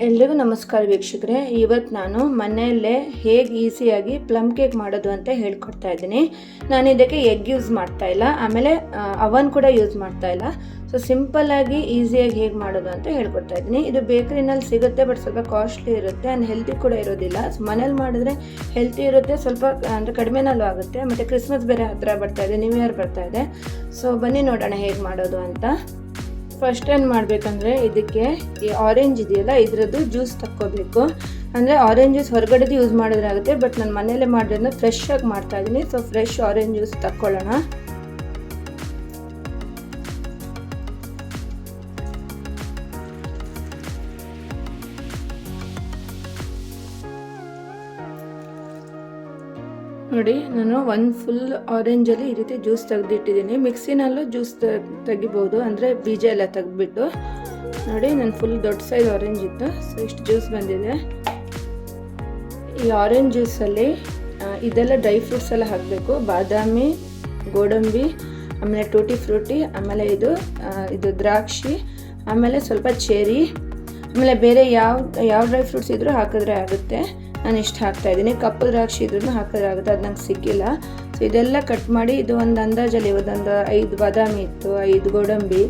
ಎಲ್ರಿಗೂ ನಮಸ್ಕಾರ ವೀಕ್ಷಕರೇ. ಇವತ್ತು ನಾನು ಮನೆಯಲ್ಲೇ ಹೇಗೆ ಈಸಿಯಾಗಿ ಪ್ಲಮ್ ಕೇಕ್ ಮಾಡೋದು ಅಂತ ಹೇಳ್ಕೊಡ್ತಾ ಇದ್ದೀನಿ. ನಾನು ಇದಕ್ಕೆ ಎಗ್ ಯೂಸ್ ಮಾಡ್ತಾ ಇಲ್ಲ, ಆಮೇಲೆ ಅವನ್ ಕೂಡ ಯೂಸ್ ಮಾಡ್ತಾ ಇಲ್ಲ. ಸೊ ಸಿಂಪಲ್ಲಾಗಿ ಈಸಿಯಾಗಿ ಹೇಗೆ ಮಾಡೋದು ಅಂತ ಹೇಳ್ಕೊಡ್ತಾ ಇದ್ದೀನಿ. ಇದು ಬೇಕರಿನಲ್ಲಿ ಸಿಗುತ್ತೆ, ಬಟ್ ಸ್ವಲ್ಪ ಕಾಸ್ಟ್ಲಿ ಇರುತ್ತೆ ಆ್ಯಂಡ್ ಹೆಲ್ತಿ ಕೂಡ ಇರೋದಿಲ್ಲ. ಸೊ ಮನೇಲಿ ಮಾಡಿದ್ರೆ ಹೆಲ್ತಿ ಇರುತ್ತೆ, ಸ್ವಲ್ಪ ಅಂದರೆ ಕಡಿಮೆನಲ್ಲೂ ಆಗುತ್ತೆ. ಮತ್ತು ಕ್ರಿಸ್ಮಸ್ ಬೇರೆ ಹತ್ತಿರ ಬರ್ತಾ ಇದೆ, ನ್ಯೂ ಇಯರ್ ಬರ್ತಾ ಇದೆ. ಸೊ ಬನ್ನಿ ನೋಡೋಣ ಹೇಗೆ ಮಾಡೋದು ಅಂತ. ಫಸ್ಟ್ ಏನು ಮಾಡಬೇಕಂದ್ರೆ ಇದಕ್ಕೆ ಈ ಆರೆಂಜ್ ಇದೆಯಲ್ಲ ಇದರದ್ದು ಜ್ಯೂಸ್ ತಕ್ಕೋಬೇಕು. ಅಂದರೆ ಆರೆಂಜ್ ಜ್ಯೂಸ್ ಹೊರಗಡೆದು ಯೂಸ್ ಮಾಡಿದ್ರೆ ಆಗುತ್ತೆ, ಬಟ್ ನಾನು ಮನೇಲೆ ಮಾಡೋದನ್ನ ಫ್ರೆಶ್ ಆಗಿ ಮಾಡ್ತಾ ಇದ್ದೀನಿ. ಸೊ ಫ್ರೆಶ್ ಆರೆಂಜ್ ಜ್ಯೂಸ್ ತಕ್ಕೊಳ್ಳೋಣ. ನೋಡಿ, ನಾನು ಒಂದು ಫುಲ್ ಆರೆಂಜಲ್ಲಿ ಈ ರೀತಿ ಜ್ಯೂಸ್ ತೆಗೆದಿಟ್ಟಿದ್ದೀನಿ. ಮಿಕ್ಸಿನಲ್ಲೂ ಜ್ಯೂಸ್ ತೆಗಿಬೋದು, ಅಂದರೆ ಬೀಜ ಎಲ್ಲ ತೆಗೆದ್ಬಿಟ್ಟು. ನೋಡಿ, ನಾನು ಫುಲ್ ದೊಡ್ಡ ಸೈಜ್ ಆರೆಂಜ್ ಇತ್ತು, ಸೊ ಇಷ್ಟು ಜ್ಯೂಸ್ ಬಂದಿದೆ. ಈ ಆರೆಂಜ್ ಜ್ಯೂಸಲ್ಲಿ ಇದೆಲ್ಲ ಡ್ರೈ ಫ್ರೂಟ್ಸ್ ಎಲ್ಲ ಹಾಕಬೇಕು. ಬಾದಾಮಿ, ಗೋಡಂಬಿ, ಆಮೇಲೆ ಟೂಟಿ ಫ್ರೂಟಿ, ಆಮೇಲೆ ಇದು ದ್ರಾಕ್ಷಿ, ಆಮೇಲೆ ಸ್ವಲ್ಪ ಚೆರಿ, ಆಮೇಲೆ ಬೇರೆ ಯಾವ ಡ್ರೈ ಫ್ರೂಟ್ಸ್ ಇದ್ರೂ ಹಾಕಿದ್ರೆ ಆಗುತ್ತೆ. ನಾನು ಇಷ್ಟು ಹಾಕ್ತಾಯಿದ್ದೀನಿ. ಕಪ್ಪು ದ್ರಾಕ್ಷಿ ಇದ್ರೂ ಹಾಕಿದ್ರೆ ಆಗುತ್ತೆ, ಅದು ನಂಗೆ ಸಿಕ್ಕಿಲ್ಲ. ಸೊ ಇದೆಲ್ಲ ಕಟ್ ಮಾಡಿ ಇದು ಒಂದು ಅಂದಾಜಲ್ಲಿ ಒಂದು 5 ಬಾದಾಮಿ ಇತ್ತು, 5 ಗೋಡಂಬಿ,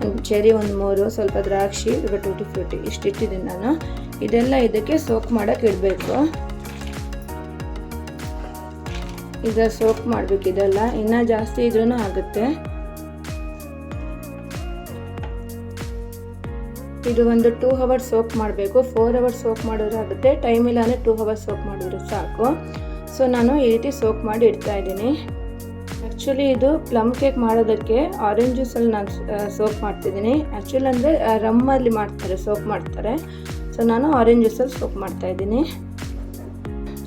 ಒಂದು ಚೆರಿ, ಒಂದು 3, ಸ್ವಲ್ಪ ದ್ರಾಕ್ಷಿ, ಟೂಟಿ ಫ್ರೂಟಿ ಇಷ್ಟಿಟ್ಟಿದ್ದೀನಿ ನಾನು. ಇದೆಲ್ಲ ಇದಕ್ಕೆ ಸೋಕ್ ಮಾಡೋಕ್ಕೆ ಇಡಬೇಕು. ಇದು ಸೋಕ್ ಮಾಡಬೇಕು. ಇದೆಲ್ಲ ಇನ್ನೂ ಜಾಸ್ತಿ ಇದ್ರೂ ಆಗುತ್ತೆ. ಇದು ಒಂದು 2 ಅವರ್ಸ್ ಸೋಕ್ ಮಾಡಬೇಕು. 4 ಅವರ್ಸ್ ಸೋಕ್ ಮಾಡಿದ್ರೆ ಆಗುತ್ತೆ, ಟೈಮ್ ಇಲ್ಲ ಅಂದರೆ 2 ಅವರ್ಸ್ ಸೋಕ್ ಮಾಡಿದ್ರೆ ಸಾಕು. ಸೊ ನಾನು ಈ ರೀತಿ ಸೋಕ್ ಮಾಡಿ ಇಡ್ತಾ ಇದ್ದೀನಿ. ಆ್ಯಕ್ಚುಲಿ ಇದು ಪ್ಲಮ್ ಕೇಕ್ ಮಾಡೋದಕ್ಕೆ ಆರೆಂಜ್ ಜ್ಯೂಸಲ್ಲಿ ನಾನು ಸೋಕ್ ಮಾಡ್ತಿದ್ದೀನಿ. ಆ್ಯಕ್ಚುಲಿ ಅಂದರೆ ರಮ್ಮಲ್ಲಿ ಮಾಡ್ತಾರೆ, ಸೋಕ್ ಮಾಡ್ತಾರೆ. ಸೊ ನಾನು ಆರೆಂಜ್ ಜ್ಯೂಸಲ್ಲಿ ಸೋಕ್ ಮಾಡ್ತಾಯಿದ್ದೀನಿ.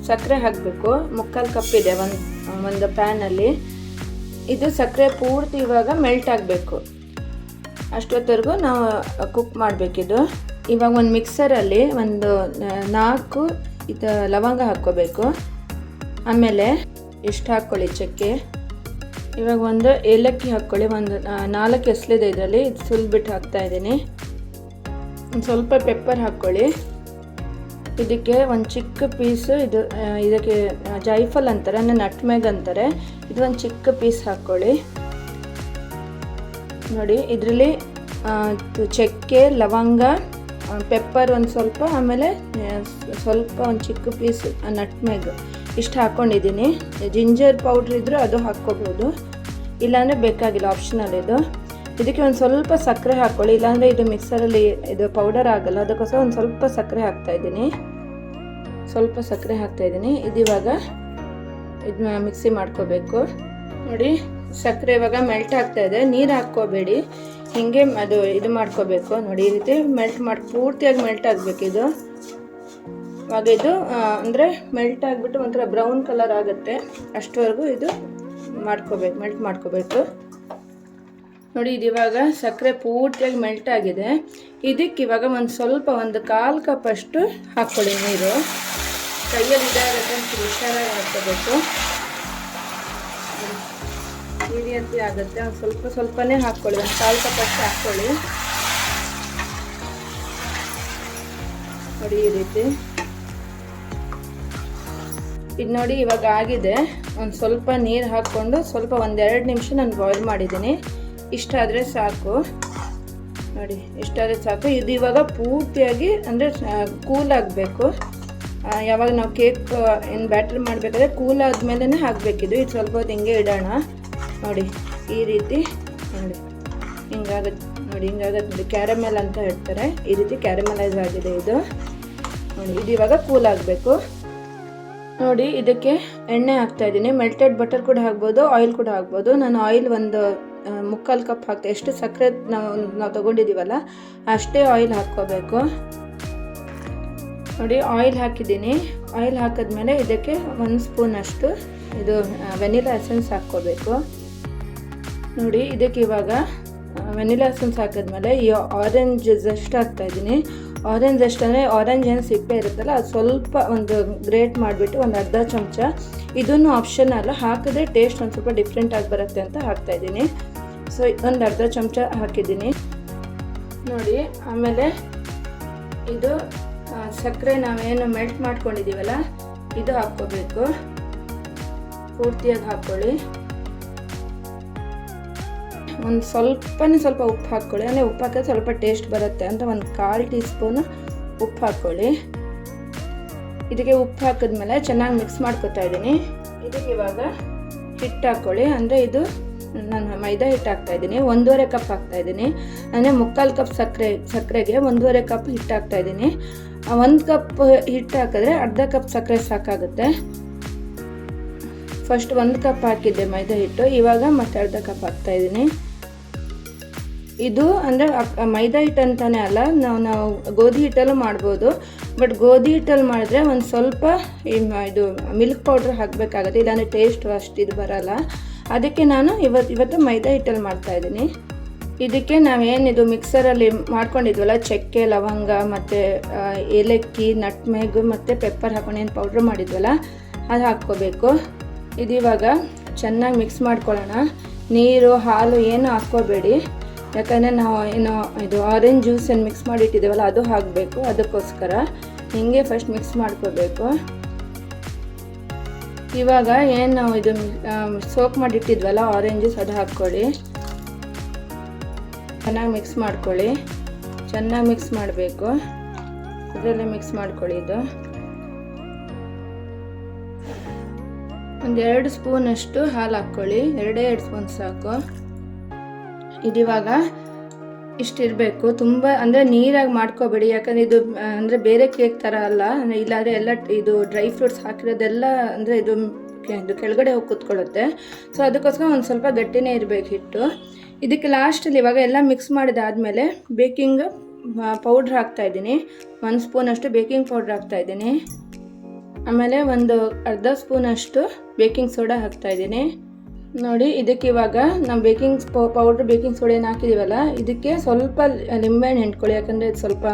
ಸಕ್ಕರೆ ಹಾಕಬೇಕು. 3/4 ಕಪ್ ಇದೆ ಒಂದು ಪ್ಯಾನಲ್ಲಿ. ಇದು ಸಕ್ಕರೆ ಪೂರ್ತಿ ಇವಾಗ ಮೆಲ್ಟ್ ಆಗಬೇಕು, ಅಷ್ಟೊತ್ತರೆಗೂ ನಾವು ಕುಕ್ ಮಾಡಬೇಕಿದು. ಇವಾಗ ಒಂದು ಮಿಕ್ಸರಲ್ಲಿ ಒಂದು 4 ಲವಂಗ ಹಾಕ್ಕೋಬೇಕು. ಆಮೇಲೆ ಎಷ್ಟು ಹಾಕ್ಕೊಳ್ಳಿ ಚಕ್ಕೆ. ಇವಾಗ ಒಂದು ಏಲಕ್ಕಿ ಹಾಕ್ಕೊಳ್ಳಿ. ಒಂದು 4 ಎಸಳಿದೆ ಇದರಲ್ಲಿ, ಇದು ಸುಲ್ಬಿಟ್ಟು ಹಾಕ್ತಾಯಿದ್ದೀನಿ. ಒಂದು ಸ್ವಲ್ಪ ಪೆಪ್ಪರ್ ಹಾಕ್ಕೊಳ್ಳಿ. ಇದಕ್ಕೆ ಒಂದು ಚಿಕ್ಕ ಪೀಸು ಇದಕ್ಕೆ ಜಾಯ್ಫಲ್ ಅಂತಾರೆ, ಅಂದರೆ ನಟ್ಮೆಗ್ ಅಂತಾರೆ. ಇದು ಒಂದು ಚಿಕ್ಕ ಪೀಸ್ ಹಾಕ್ಕೊಳ್ಳಿ. ನೋಡಿ, ಇದರಲ್ಲಿ ಚಕ್ಕೆ, ಲವಂಗ, ಪೆಪ್ಪರ್ ಒಂದು ಸ್ವಲ್ಪ, ಆಮೇಲೆ ಸ್ವಲ್ಪ ಒಂದು ಚಿಕ್ಕ ಪೀಸ್ ನಟ್ಮೆಗ್ ಇಷ್ಟು ಹಾಕ್ಕೊಂಡಿದ್ದೀನಿ. ಜಿಂಜರ್ ಪೌಡ್ರ್ ಇದ್ದರೂ ಅದು ಹಾಕ್ಕೋಬೋದು, ಇಲ್ಲಾಂದರೆ ಬೇಕಾಗಿಲ್ಲ, ಆಪ್ಷನಲ್ ಇದು. ಇದಕ್ಕೆ ಒಂದು ಸ್ವಲ್ಪ ಸಕ್ಕರೆ ಹಾಕ್ಕೊಳ್ಳಿ, ಇಲ್ಲಾಂದರೆ ಇದು ಮಿಕ್ಸರಲ್ಲಿ ಇದು ಪೌಡರ್ ಆಗಲ್ಲ. ಅದಕ್ಕೋಸ್ಕರ ಒಂದು ಸ್ವಲ್ಪ ಸಕ್ಕರೆ ಹಾಕ್ತಾಯಿದ್ದೀನಿ. ಇದು ಇವಾಗ ಇದನ್ನ ಮಿಕ್ಸಿ ಮಾಡ್ಕೋಬೇಕು. ನೋಡಿ, ಸಕ್ಕರೆ ಇವಾಗ ಮೆಲ್ಟ್ ಆಗ್ತಾ ಇದೆ. ನೀರು ಹಾಕ್ಕೋಬೇಡಿ, ಹೀಗೆ ಇದು ಮಾಡ್ಕೋಬೇಕು. ನೋಡಿ, ಈ ರೀತಿ ಪೂರ್ತಿಯಾಗಿ ಮೆಲ್ಟ್ ಆಗಬೇಕು ಇದು. ಇವಾಗ ಇದು ಅಂದರೆ ಮೆಲ್ಟ್ ಆಗಿಬಿಟ್ಟು ಒಂಥರ ಬ್ರೌನ್ ಕಲರ್ ಆಗುತ್ತೆ, ಅಷ್ಟವರೆಗೂ ಇದು ಮೆಲ್ಟ್ ಮಾಡ್ಕೋಬೇಕು. ನೋಡಿ, ಇದು ಇವಾಗ ಸಕ್ಕರೆ ಪೂರ್ತಿಯಾಗಿ ಮೆಲ್ಟ್ ಆಗಿದೆ. ಇದಕ್ಕೆ ಇವಾಗ ಒಂದು 1/4 ಕಪ್ ಅಷ್ಟು ಹಾಕ್ಕೊಳ್ಳಿ ನೀರು. ಕೈಯಲ್ಲಿ ಇದಾಗುತ್ತೆ ಅಂತ ಹುಷಾರಾಗಿ ಹಾಕ್ಕೋಬೇಕು. ಈ ರೀತಿ ಆಗುತ್ತೆ. ಒಂದು ಸ್ವಲ್ಪನೇ ಹಾಕ್ಕೊಳ್ಳಿ, ಒಂದು 1/4 ಕಪ್ ಅಷ್ಟು ಹಾಕ್ಕೊಳ್ಳಿ. ನೋಡಿ, ಈ ರೀತಿ ಇದು ನೋಡಿ ಇವಾಗ ಆಗಿದೆ. ಒಂದು ಸ್ವಲ್ಪ ನೀರು ಹಾಕ್ಕೊಂಡು ಒಂದು 2 ನಿಮಿಷ ನಾನು ಬಾಯ್ಲ್ ಮಾಡಿದ್ದೀನಿ. ಇಷ್ಟಾದರೆ ಸಾಕು. ನೋಡಿ, ಇಷ್ಟಾದರೆ ಸಾಕು. ಇದು ಇವಾಗ ಪೂರ್ತಿಯಾಗಿ ಅಂದರೆ ಕೂಲ್ ಆಗಬೇಕು. ಯಾವಾಗ ನಾವು ಕೇಕ್ ಏನು ಬ್ಯಾಟರ್ ಮಾಡಬೇಕಾದ್ರೆ ಕೂಲ್ ಆದಮೇಲೆ ಹಾಕಬೇಕಿದು. ಇದು ಸ್ವಲ್ಪ ಹೊತ್ತು ಹಿಂಗೆ ಇಡೋಣ. ನೋಡಿ, ಈ ರೀತಿ ನೋಡಿ ಹಿಂಗಾಗುತ್ತೆ. ನೋಡಿ, ಕ್ಯಾರಮೆಲ್ ಅಂತ ಹೇಳ್ತಾರೆ. ಈ ರೀತಿ ಕ್ಯಾರಮಲೈಸ್ ಆಗಿದೆ ಇದು. ನೋಡಿ, ಇದು ಇವಾಗ ಕೂಲ್ ಆಗಬೇಕು. ನೋಡಿ, ಇದಕ್ಕೆ ಎಣ್ಣೆ ಹಾಕ್ತಾಯಿದ್ದೀನಿ. ಮೆಲ್ಟೆಡ್ ಬಟರ್ ಕೂಡ ಹಾಕ್ಬೋದು, ಆಯಿಲ್ ಕೂಡ ಹಾಕ್ಬೋದು. ನಾನು ಆಯಿಲ್ ಒಂದು 3/4 ಕಪ್ ಹಾಕ್ತೆ. ಎಷ್ಟು ಸಕ್ಕರೆ ನಾವು ತೊಗೊಂಡಿದ್ದೀವಲ್ಲ ಅಷ್ಟೇ ಆಯಿಲ್ ಹಾಕ್ಕೋಬೇಕು. ನೋಡಿ, ಆಯಿಲ್ ಹಾಕಿದ್ದೀನಿ. ಆಯಿಲ್ ಹಾಕಿದ್ಮೇಲೆ ಇದಕ್ಕೆ 1 ಸ್ಪೂನ್ ಅಷ್ಟು ಇದು ವೆನಿಲಾ ಎಸೆನ್ಸ್ ಹಾಕ್ಕೋಬೇಕು. ನೋಡಿ, ಇದಕ್ಕೆ ಇವಾಗ ವೆನಿಲಾ ಎಸೆನ್ಸ್ ಹಾಕಿದ್ಮೇಲೆ ಈ ಆರೆಂಜ್ ಜಸ್ಟ್ ಹಾಕ್ತಾಯಿದ್ದೀನಿ. ಆರೆಂಜ್ ಜಸ್ಟ್ ಅಂದರೆ ಆರೆಂಜ್ ಏನು ಸಿಪ್ಪೆ ಇರುತ್ತಲ್ಲ, ಅದು ಸ್ವಲ್ಪ ಒಂದು ಗ್ರೇಟ್ ಮಾಡಿಬಿಟ್ಟು ಒಂದು ಅರ್ಧ ಚಮಚ. ಇದನ್ನು ಆಪ್ಷನಲ್, ಹಾಕಿದ್ರೆ ಟೇಸ್ಟ್ ಒಂದು ಸ್ವಲ್ಪ ಡಿಫ್ರೆಂಟಾಗಿ ಬರುತ್ತೆ ಅಂತ ಹಾಕ್ತಾಯಿದ್ದೀನಿ. ಸೊ ಒಂದು ಅರ್ಧ ಚಮಚ ಹಾಕಿದ್ದೀನಿ. ನೋಡಿ, ಆಮೇಲೆ ಇದು ಸಕ್ಕರೆ ನಾವೇನು ಮೆಲ್ಟ್ ಮಾಡ್ಕೊಂಡಿದ್ದೀವಲ್ಲ ಇದು ಹಾಕ್ಕೋಬೇಕು. ಪೂರ್ತಿಯಾಗಿ ಹಾಕ್ಕೊಳ್ಳಿ. ಒಂದು ಸ್ವಲ್ಪ ಉಪ್ಪು ಹಾಕ್ಕೊಳ್ಳಿ. ಅಂದರೆ ಉಪ್ಪು ಹಾಕಿದ್ರೆ ಸ್ವಲ್ಪ ಟೇಸ್ಟ್ ಬರುತ್ತೆ ಅಂತ ಒಂದು 1/4 ಟೀ ಸ್ಪೂನು ಉಪ್ಪು ಹಾಕ್ಕೊಳ್ಳಿ. ಇದಕ್ಕೆ ಉಪ್ಪು ಹಾಕಿದ್ಮೇಲೆ ಚೆನ್ನಾಗಿ ಮಿಕ್ಸ್ ಮಾಡ್ಕೊತಾ ಇದ್ದೀನಿ. ಇದಕ್ಕೆ ಇವಾಗ ಹಿಟ್ಟು ಹಾಕ್ಕೊಳ್ಳಿ. ಅಂದರೆ ಇದು ನಾನು ಮೈದಾ ಹಿಟ್ಟು ಹಾಕ್ತಾಯಿದ್ದೀನಿ. 1.5 ಕಪ್ ಹಾಕ್ತಾಯಿದ್ದೀನಿ. ಅಂದರೆ 3/4 ಕಪ್ ಸಕ್ಕರೆಗೆ 1.5 ಕಪ್ ಹಿಟ್ಟು ಹಾಕ್ತಾಯಿದ್ದೀನಿ. 1 ಕಪ್ ಹಿಟ್ಟು ಹಾಕಿದ್ರೆ ಅರ್ಧ ಕಪ್ ಸಕ್ಕರೆ ಸಾಕಾಗುತ್ತೆ. ಫಸ್ಟ್ 1 ಕಪ್ ಹಾಕಿದ್ದೆ ಮೈದಾ ಹಿಟ್ಟು, ಇವಾಗ ಮತ್ತೆ ಅರ್ಧ ಕಪ್ ಹಾಕ್ತಾಯಿದ್ದೀನಿ. ಇದು ಅಂದರೆ ಮೈದಾ ಹಿಟ್ಟು ಅಂತಲೇ ಅಲ್ಲ, ನಾವು ಗೋಧಿ ಹಿಟ್ಟಲ್ಲೂ ಮಾಡ್ಬೋದು. ಬಟ್ ಗೋಧಿ ಹಿಟ್ಟಲ್ಲಿ ಮಾಡಿದ್ರೆ ಒಂದು ಸ್ವಲ್ಪ ಇದು ಮಿಲ್ಕ್ ಪೌಡ್ರ್ ಹಾಕಬೇಕಾಗುತ್ತೆ, ಇಲ್ಲಾಂದರೆ ಟೇಸ್ಟ್ ಅಷ್ಟು ಇದು ಬರೋಲ್ಲ. ಅದಕ್ಕೆ ನಾನು ಇವತ್ತು ಮೈದಾ ಹಿಟ್ಟಲ್ಲಿ ಮಾಡ್ತಾಯಿದ್ದೀನಿ. ಇದಕ್ಕೆ ನಾವೇನಿದು ಮಿಕ್ಸರಲ್ಲಿ ಮಾಡ್ಕೊಂಡಿದ್ವಲ್ಲ, ಚಕ್ಕೆ, ಲವಂಗ ಮತ್ತು ಏಲಕ್ಕಿ, ನಟ್ಮೆಗ್ ಮತ್ತು ಪೆಪ್ಪರ್ ಹಾಕೊಂಡು ಏನು ಪೌಡ್ರ್ ಮಾಡಿದ್ವಲ್ಲ ಅದು ಹಾಕ್ಕೋಬೇಕು. ಇದು ಇವಾಗ ಚೆನ್ನಾಗಿ ಮಿಕ್ಸ್ ಮಾಡ್ಕೊಳ್ಳೋಣ. ನೀರು, ಹಾಲು ಏನು ಹಾಕ್ಕೋಬೇಡಿ, ಯಾಕಂದರೆ ನಾವು ಏನು ಇದು ಆರೆಂಜ್ ಜ್ಯೂಸ್ ಏನು ಮಿಕ್ಸ್ ಮಾಡಿಟ್ಟಿದ್ದೇವಲ್ಲ ಅದು ಹಾಕಬೇಕು. ಅದಕ್ಕೋಸ್ಕರ ಹೀಗೆ ಫಸ್ಟ್ ಮಿಕ್ಸ್ ಮಾಡ್ಕೋಬೇಕು. ಇವಾಗ ಏನು ನಾವು ಇದು ಸೋಕ್ ಮಾಡಿಟ್ಟಿದ್ವಲ್ಲ ಆರೆಂಜ್ ಜ್ಯೂಸ್ ಅದು ಹಾಕ್ಕೊಳ್ಳಿ. ಚೆನ್ನಾಗಿ ಮಿಕ್ಸ್ ಮಾಡ್ಕೊಳ್ಳಿ. ಚೆನ್ನಾಗಿ ಮಿಕ್ಸ್ ಮಾಡಬೇಕು. ಇದರಲ್ಲೇ ಮಿಕ್ಸ್ ಮಾಡ್ಕೊಳ್ಳಿ. ಇದು ಒಂದು 2 ಸ್ಪೂನಷ್ಟು ಹಾಲು ಹಾಕ್ಕೊಳ್ಳಿ. 2 ಸ್ಪೂನ್ ಸಾಕು. ಇದಿವಾಗ ಇಷ್ಟಿರಬೇಕು. ತುಂಬ ಅಂದರೆ ನೀರಾಗಿ ಮಾಡ್ಕೋಬೇಡಿ, ಯಾಕಂದರೆ ಇದು ಅಂದರೆ ಬೇರೆ ಕೇಕ್ ಥರ ಅಲ್ಲ. ಇಲ್ಲಾಂದರೆ ಎಲ್ಲ ಇದು ಡ್ರೈ ಫ್ರೂಟ್ಸ್ ಹಾಕಿರೋದೆಲ್ಲ ಅಂದರೆ ಇದು ಕೆಳಗಡೆ ಹೋಗಿ ಕೂತ್ಕೊಳ್ಳುತ್ತೆ. ಸೊ ಅದಕ್ಕೋಸ್ಕರ ಒಂದು ಸ್ವಲ್ಪ ಗಟ್ಟಿನೇ ಇರಬೇಕು ಹಿಟ್ಟು. ಇದಕ್ಕೆ ಲಾಸ್ಟಲ್ಲಿ ಇವಾಗ ಎಲ್ಲ ಮಿಕ್ಸ್ ಮಾಡಿದಾದಮೇಲೆ ಬೇಕಿಂಗ್ ಪೌಡ್ರ್ ಹಾಕ್ತಾಯಿದ್ದೀನಿ. 1 ಸ್ಪೂನಷ್ಟು ಬೇಕಿಂಗ್ ಪೌಡ್ರ್ ಹಾಕ್ತಾಯಿದ್ದೀನಿ. ಆಮೇಲೆ ಒಂದು ಅರ್ಧ ಸ್ಪೂನಷ್ಟು ಬೇಕಿಂಗ್ ಸೋಡಾ ಹಾಕ್ತಾಯಿದ್ದೀನಿ. ನೋಡಿ, ಇದಕ್ಕೆ ಇವಾಗ ನಾವು ಬೇಕಿಂಗ್ ಸೋಡಾ ಏನು ಹಾಕಿದ್ದೀವಲ್ಲ ಇದಕ್ಕೆ ಸ್ವಲ್ಪ ಲಿಂಬೆಹಣ್ಣು ಹಿಂಡ್ಕೊಳ್ಳಿ, ಯಾಕಂದರೆ ಇದು ಸ್ವಲ್ಪ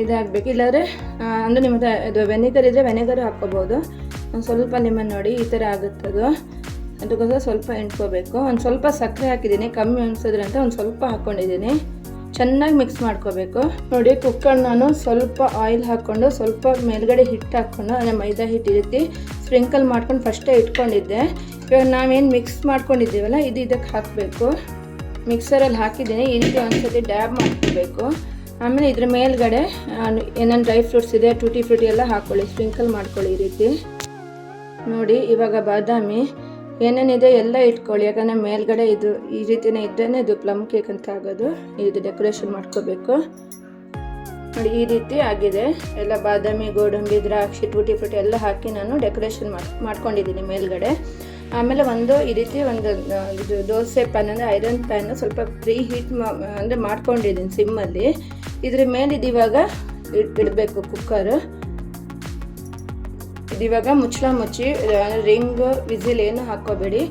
ಇದಾಗಬೇಕು. ಇಲ್ಲಾಂದರೆ ಅಂದರೆ ನಿಮ್ಮ ಹತ್ರ ಇದು ವೆನಿಗರ್ ಇದ್ದರೆ ವೆನಿಗರು ಹಾಕ್ಕೋಬೋದು. ಒಂದು ಸ್ವಲ್ಪ ಲಿಂಬೆಹಣ್ಣು ನೋಡಿ ಈ ಥರ ಆಗುತ್ತದು. ಅದಕ್ಕೋಸ್ಕರ ಸ್ವಲ್ಪ ಹಿಂಡ್ಕೋಬೇಕು. ಒಂದು ಸ್ವಲ್ಪ ಸಕ್ಕರೆ ಹಾಕಿದ್ದೀನಿ, ಕಮ್ಮಿ ಅನಿಸಿದ್ರೆ ಅಂತ ಒಂದು ಸ್ವಲ್ಪ ಹಾಕ್ಕೊಂಡಿದ್ದೀನಿ. ಚೆನ್ನಾಗಿ ಮಿಕ್ಸ್ ಮಾಡ್ಕೋಬೇಕು. ನೋಡಿ, ಕುಕ್ಕರ್ ನಾನು ಸ್ವಲ್ಪ ಆಯಿಲ್ ಹಾಕ್ಕೊಂಡು ಸ್ವಲ್ಪ ಮೇಲ್ಗಡೆ ಹಿಟ್ಟು ಹಾಕ್ಕೊಂಡು, ಅಂದರೆ ಮೈದಾ ಹಿಟ್ಟು ಈ ರೀತಿ ಸ್ಪ್ರಿಂಕಲ್ ಮಾಡ್ಕೊಂಡು ಫಸ್ಟೇ ಇಟ್ಕೊಂಡಿದ್ದೆ. ಇವಾಗ ನಾವೇನು ಮಿಕ್ಸ್ ಮಾಡ್ಕೊಂಡಿದ್ದೀವಲ್ಲ ಇದಕ್ಕೆ ಹಾಕಬೇಕು. ಮಿಕ್ಸರಲ್ಲಿ ಹಾಕಿದ್ದೀನಿ. ಈ ರೀತಿ ಒಂದ್ಸತಿ ಡ್ಯಾಬ್ ಮಾಡ್ಕೋಬೇಕು. ಆಮೇಲೆ ಇದ್ರ ಮೇಲ್ಗಡೆ ಏನೇನು ಡ್ರೈ ಫ್ರೂಟ್ಸ್ ಇದೆ, ಟೂಟಿ ಫ್ರೂಟಿ ಎಲ್ಲ ಹಾಕ್ಕೊಳ್ಳಿ, ಸ್ಪ್ರಿಂಕಲ್ ಮಾಡ್ಕೊಳ್ಳಿ ಈ ರೀತಿ. ನೋಡಿ, ಇವಾಗ ಬಾದಾಮಿ ಏನೇನಿದೆ ಎಲ್ಲ ಇಟ್ಕೊಳ್ಳಿ, ಯಾಕಂದರೆ ಮೇಲ್ಗಡೆ ಇದು ಈ ರೀತಿಯೇ ಇದ್ದೇ ಇದು ಪ್ಲಮ್ ಕೇಕ್ ಅಂತ ಆಗೋದು. ಇದು ಡೆಕೋರೇಷನ್ ಮಾಡ್ಕೋಬೇಕು. ನೋಡಿ, ಈ ರೀತಿ ಆಗಿದೆ. ಎಲ್ಲ ಬಾದಾಮಿ, ಗೋಡಂಬಿ, ದ್ರಾಕ್ಷಿ, ಟೂಟಿ ಫ್ರೂಟಿ ಎಲ್ಲ ಹಾಕಿ ನಾನು ಡೆಕೋರೇಷನ್ ಮಾಡ್ಕೊಂಡಿದ್ದೀನಿ ಮೇಲ್ಗಡೆ. ಆಮೇಲೆ ಈ ರೀತಿ ಇದು ದೋಸೆ ಪ್ಯಾನ್ ಅಂದರೆ ಐರನ್ ಪ್ಯಾನು ಸ್ವಲ್ಪ ಪ್ರೀ ಹೀಟ್ ಅಂದರೆ ಮಾಡ್ಕೊಂಡಿದ್ದೀನಿ ಸಿಮ್ಮಲ್ಲಿ. ಇದ್ರ ಮೇಲೆ ಇದಿವಾಗ ಇಡಬೇಕು ಕುಕ್ಕರ್. ಇದಿವಾಗ ಮುಚ್ಚಿ ರಿಂಗ್ ವಿಸಿಲ್ ಏನು ಹಾಕ್ಕೋಬೇಡಿ,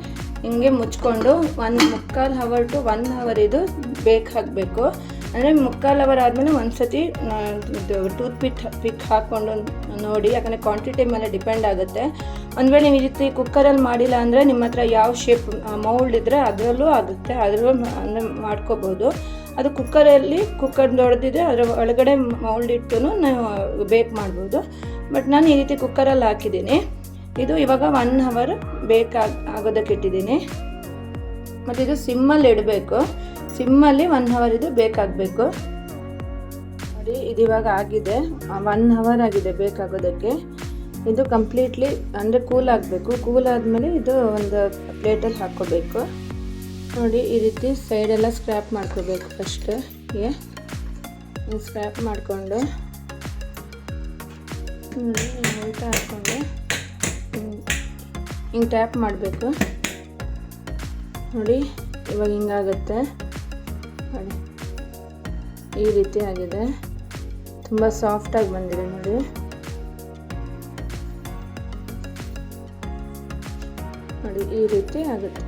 ಹಿಂಗೆ ಮುಚ್ಕೊಂಡು 1/4 ಅವರ್ ಟು 1 ಅವರ್ ಇದು ಬೇಕಾಗಬೇಕು. ಅಂದರೆ 1/4 ಅವರ್ ಆದಮೇಲೆ ಒಂದು ಸತಿ ಇದು ಪಿಕ್ ಹಾಕ್ಕೊಂಡು ನೋಡಿ, ಯಾಕಂದರೆ ಕ್ವಾಂಟಿಟಿ ಮೇಲೆ ಡಿಪೆಂಡ್ ಆಗುತ್ತೆ. ಒಂದು ವೇಳೆ ನೀವು ಈ ರೀತಿ ಕುಕ್ಕರಲ್ಲಿ ಮಾಡಿಲ್ಲ ಅಂದರೆ ನಿಮ್ಮ ಹತ್ರ ಯಾವ ಶೇಪ್ ಮೌಲ್ಡ್ ಇದ್ದರೆ ಅದರಲ್ಲೂ ಆಗುತ್ತೆ, ಅದರಲ್ಲೂ ಅಂದರೆ ಮಾಡ್ಕೋಬೋದು. ಅದು ಕುಕ್ಕರ್ ದೊಡ್ಡದಿದೆ, ಅದರ ಒಳಗಡೆ ಮೌಲ್ಡ್ ಇಟ್ಟು ನಾವು ಬೇಕ್ ಮಾಡ್ಬೋದು. ಬಟ್ ನಾನು ಈ ರೀತಿ ಕುಕ್ಕರಲ್ಲಿ ಹಾಕಿದ್ದೀನಿ. ಇದು ಇವಾಗ 1 ಅವರ್ ಆಗೋದಕ್ಕೆ ಇಟ್ಟಿದ್ದೀನಿ. ಮತ್ತು ಇದು ಸಿಮ್ಮಲ್ಲಿ ಇಡಬೇಕು. ಸಿಮ್ಮಲ್ಲಿ 1 ಅವರ್ ಇದು ಬೇಕಾಗಬೇಕು. ನೋಡಿ, ಇದು ಇವಾಗ ಆಗಿದೆ, 1 ಅವರ್ ಆಗಿದೆ ಬೇಕಾಗೋದಕ್ಕೆ. ಇದು ಕಂಪ್ಲೀಟ್ಲಿ ಅಂದರೆ ಕೂಲ್ ಆಗಬೇಕು. ಕೂಲ್ ಆದಮೇಲೆ ಇದು ಒಂದು ಪ್ಲೇಟಲ್ಲಿ ಹಾಕ್ಕೋಬೇಕು. ನೋಡಿ, ಈ ರೀತಿ ಸೈಡೆಲ್ಲ ಸ್ಕ್ರ್ಯಾಪ್ ಮಾಡ್ಕೋಬೇಕು. ಫಸ್ಟ್ ಸ್ಕ್ರ್ಯಾಪ್ ಮಾಡಿಕೊಂಡು ಉಲ್ಟಾ ಹಾಕ್ಕೊಂಡು ಹಿಂಗೆ ಟ್ಯಾಪ್ ಮಾಡಬೇಕು. ನೋಡಿ, ಇವಾಗ ಹಿಂಗಾಗುತ್ತೆ. ನೋಡಿ, ಈ ರೀತಿ ಆಗಿದೆ. ತುಂಬ ಸಾಫ್ಟಾಗಿ ಬಂದಿದೆ ನೋಡಿ. ನೋಡಿ, ಈ ರೀತಿ ಆಗುತ್ತೆ.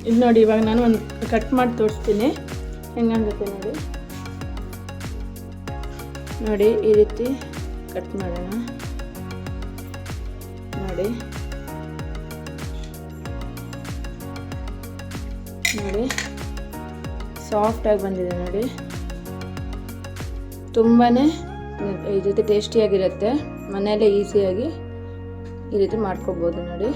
ಇದು ನೋಡಿ, ಇವಾಗ ನಾನು ಒಂದು ಕಟ್ ಮಾಡಿ ತೋರಿಸ್ತೀನಿ ಹೆಂಗಾಗುತ್ತೆ ನೋಡಿ. ನೋಡಿ, ಈ ರೀತಿ ಕಟ್ ಮಾಡೋಣ. ನೋಡಿ, ಸಾಫ್ಟಾಗಿ ಬಂದಿದೆ ನೋಡಿ. ತುಂಬಾ ಈ ರೀತಿ ಟೇಸ್ಟಿಯಾಗಿರುತ್ತೆ. ಮನೆಯಲ್ಲೇ ಈಸಿಯಾಗಿ ಈ ರೀತಿ ಮಾಡ್ಕೊಬೋದು ನೋಡಿ.